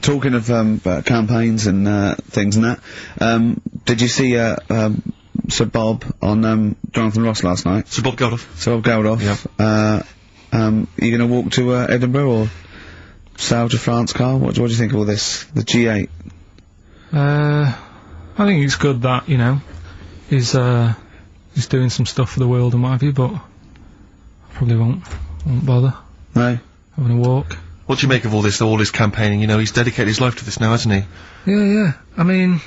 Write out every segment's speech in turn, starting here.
talking of campaigns and things and that, did you see Sir Bob on Jonathan Ross last night? Sir Bob Geldof. Sir Bob Geldof. Yeah. Are you going to walk to Edinburgh or sail to France, Carl? What do you think of all this? The G8? I think it's good that, you know, he's doing some stuff for the world and what have you, but I probably won't bother. No? Having a walk. What do you make of all this campaigning? You know, he's dedicated his life to this now, hasn't he? Yeah. I mean,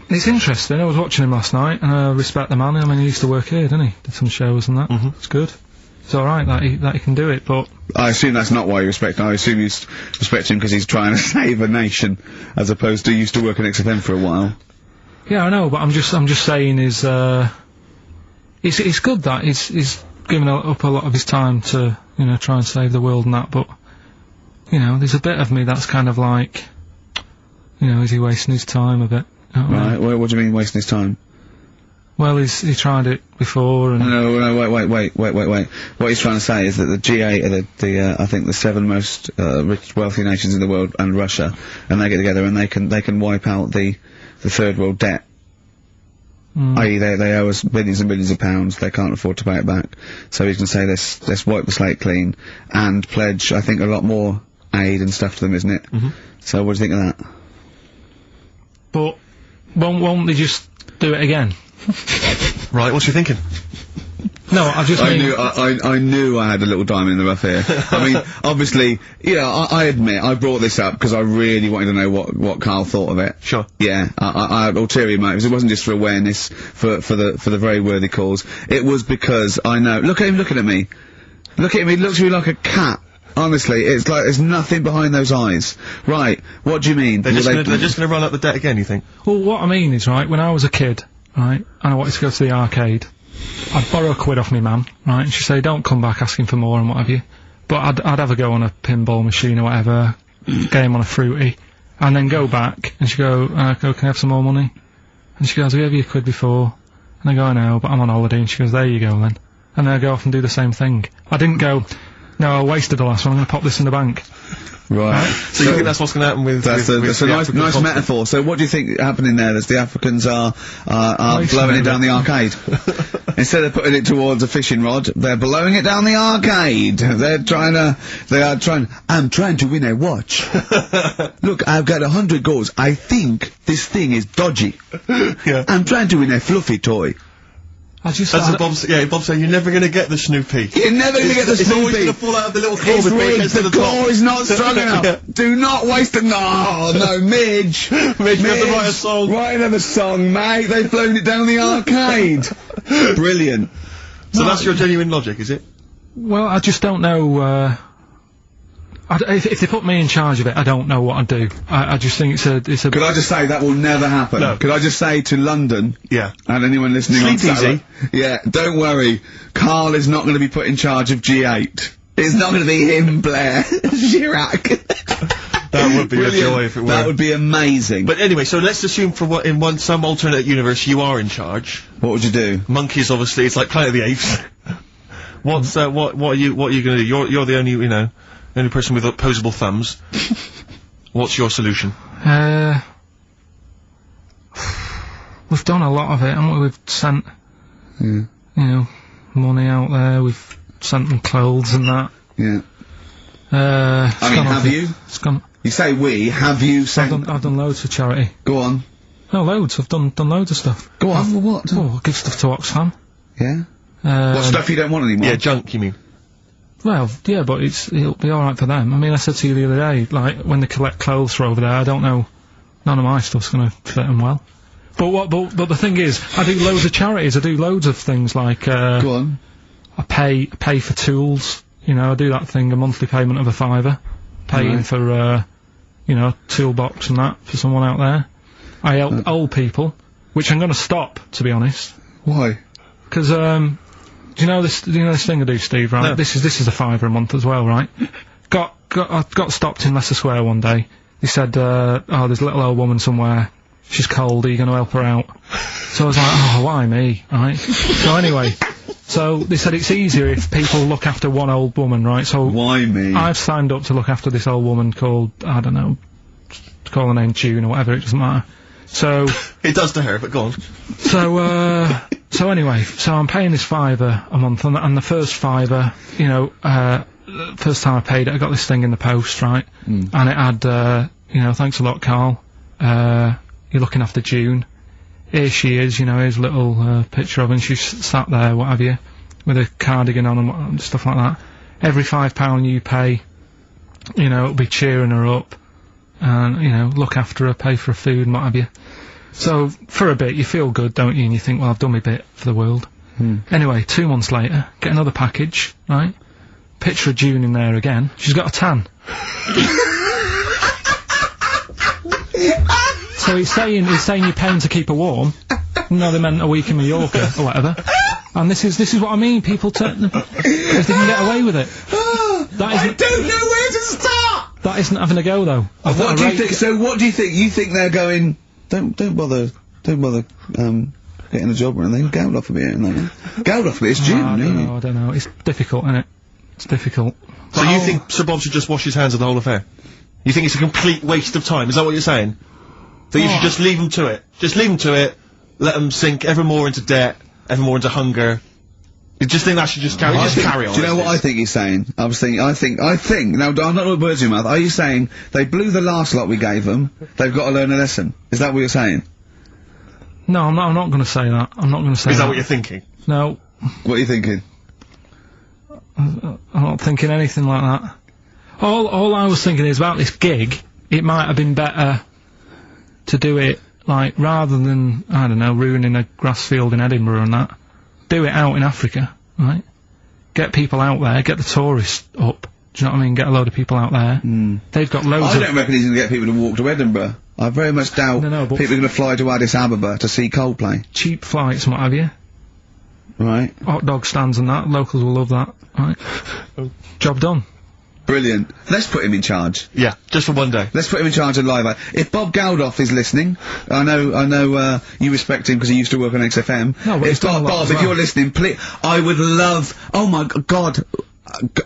it's interesting. I was watching him last night, and I respect the man. I mean, he used to work here, didn't he? Did some shows and that. It's good. It's alright that he can do it, but... I assume that's not why you respect him. I assume you respect him because he's trying to save a nation, as opposed to he used to work in XFM for a while. Yeah, I know, but I'm just saying it's good that he's given up a lot of his time to, you know, try and save the world and that, but, you know, there's a bit of me that's kind of like, you know, is he wasting his time a bit? Right, what do you mean wasting his time? Well, he tried it before and... No, wait. What he's trying to say is that the G8 are I think the 7 most, wealthy nations in the world, and Russia, and they get together and they can wipe out the third world debt. I.e. they owe us billions and billions of pounds, they can't afford to pay it back. So he's gonna say let's wipe the slate clean, and pledge, I think, a lot more aid and stuff to them, isn't it? So what do you think of that? But, won't they just do it again? Right, what's you thinking? No, I knew I had a little diamond in the rough here. I mean, obviously, you know, I admit, I brought this up because I really wanted to know what Karl thought of it. Sure. Yeah, I had ulterior motives. It wasn't just for awareness, for the very worthy cause. It was because I know, look at him looking at me. Look at him, he looks at me like a cat. Honestly, it's like there's nothing behind those eyes. Right, what do you mean? They're just gonna run up the debt again, you think? Well, what I mean is, right, when I was a kid, right, and I wanted to go to the arcade, I'd borrow a quid off me mum, right, and she'd say, don't come back asking for more and what have you. But I'd have a go on a pinball machine or whatever, game on a fruity, and then go back, and she'd go, can I have some more money? And she goes, have you ever your quid before? And I go, I know, but I'm on holiday, and she goes, there you go then. And then I go off and do the same thing. I didn't go, no, I wasted the last one, I'm gonna pop this in the bank. Right. So you think that's what's going to happen with... That's a nice metaphor. So what do you think happening there? That the Africans are blowing it down the arcade? Instead of putting it towards a fishing rod, they're blowing it down the arcade. I'm trying to win a watch. Look, I've got 100 goals. I think this thing is dodgy. Yeah. I'm trying to win a fluffy toy. That's what Bob's saying, you're never gonna get the Snoopy. You're never gonna get the Snoopy. It's always gonna fall out of the little claw before it gets to the top. The claw is not strong enough. Yeah. Do not waste it. No, Midge. Midge, we have to write a song. Write another song, mate. They've blown it down the arcade. Brilliant. So that's your genuine logic, is it? Well, I just don't know, if they put me in charge of it, I don't know what I'd do. I just think it's a... Could I just say that will never happen? No. Could I just say to London... Yeah. And anyone listening on Saturday... Yeah, don't worry. Karl is not going to be put in charge of G8. It's not going to be him, Blair. Chirac. That would be a joy if it were. That would be amazing. But anyway, so let's assume for some alternate universe you are in charge. What would you do? Monkeys, obviously, it's like Planet of the Apes. What are you gonna do? You're the only, you know... The only person with opposable thumbs. What's your solution? We've done a lot of it, haven't we? We've sent, you know, money out there, we've sent them clothes and that. Yeah. I mean, have you? It's gone. You say we, have you sent... I've done loads for charity. Go on. No, loads, I've done loads of stuff. Go on. What? Oh, I give stuff to Oxfam. Yeah? What stuff you don't want anymore? Yeah, junk, you mean? Well, yeah, but it'll be alright for them. I mean, I said to you the other day, like, when they collect clothes for over there, I don't know, none of my stuff's gonna fit them well. But the thing is, I do loads of charities, I do loads of things like, Go on. I pay for tools, you know, I do that thing, a monthly payment of £5, paying for, you know, a toolbox and that for someone out there. I help old people, which I'm gonna stop, to be honest. Why? Because, do you know this thing I do, Steve, right? No. This is a £5 a month as well, right? I got stopped in Leicester Square one day. He said, oh, there's a little old woman somewhere. She's cold, are you gonna help her out? So I was like, oh, why me, right? So anyway, so they said it's easier if people look after one old woman, right? So why me? I've signed up to look after this old woman called, I don't know, call her name June or whatever, it doesn't matter. So... It does to her, but go on. So anyway, so I'm paying this £5 a month, and the first £5, you know, first time I paid it, I got this thing in the post, right? And it had, you know, thanks a lot, Carl. You're looking after June. Here she is, you know, here's a little picture of her, and she's sat there, what have you, with a cardigan on and stuff like that. Every £5 you pay, you know, it'll be cheering her up, and, you know, look after her, pay for her food and what have you. So, for a bit, you feel good, don't you? And you think, well, I've done my bit for the world. Anyway, 2 months later, get another package, right? Picture of June in there again. She's got a tan. So he's saying you're paying to keep her warm. No, they meant a week in Mallorca or whatever. And this is what I mean. People because they can get away with it. I don't know where to start. That isn't having a go though. What do you think? So what do you think? You think they're going? Don't bother getting a job or anything. Gout off a bit, and gout off a bit. It's June, I don't know. It's difficult, isn't it? It's difficult. So you think Sir Bob should just wash his hands of the whole affair? You think it's a complete waste of time? Is that what you're saying? That you should just leave them to it? Just leave them to it, let them sink ever more into debt, ever more into hunger. You just think that should just carry on? Do you know what I think he's saying? I think, now, I'm not words in your mouth. Are you saying they blew the last lot we gave them, they've got to learn a lesson? Is that what you're saying? No, I'm not going to say that. I'm not going to say that. Is that what you're thinking? No. What are you thinking? I'm not thinking anything like that. All I was thinking is about this gig, it might have been better to do it, like, rather than, I don't know, ruining a grass field in Edinburgh and that, do it out in Africa, right? Get people out there, get the tourists up, do you know what I mean? Get a load of people out there. They've got loads I don't reckon he's going to get people to walk to Edinburgh. I very much doubt people are going to fly to Addis Ababa to see Coldplay. Cheap flights and what have you. Right. Hot dog stands and that, locals will love that, right? Job done. Brilliant. Let's put him in charge. Yeah, just for one day. Let's put him in charge of Live Aid. If Bob Geldof is listening, I know, you respect him because he used to work on XFM. No, but Bob, if you're listening, please, I would love, oh my God,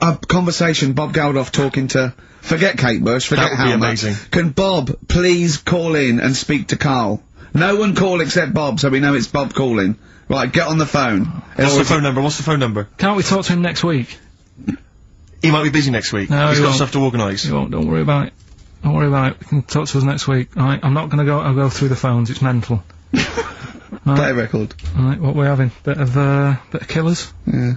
a conversation, Bob Geldof talking to, forget Kate Bush, forget That would be amazing. Can Bob please call in and speak to Carl? No one call except Bob, so we know it's Bob calling. Right, get on the phone. What's the phone number? What's the phone number? Can't we talk to him next week? He might be busy next week. No, he's got stuff to organise. He won't, don't worry about it. Don't worry about it. You can talk to us next week. Alright, I'm not gonna go, I'll go through the phones, it's mental. Play a record. Alright, what we're having? Bit of Killers? Yeah.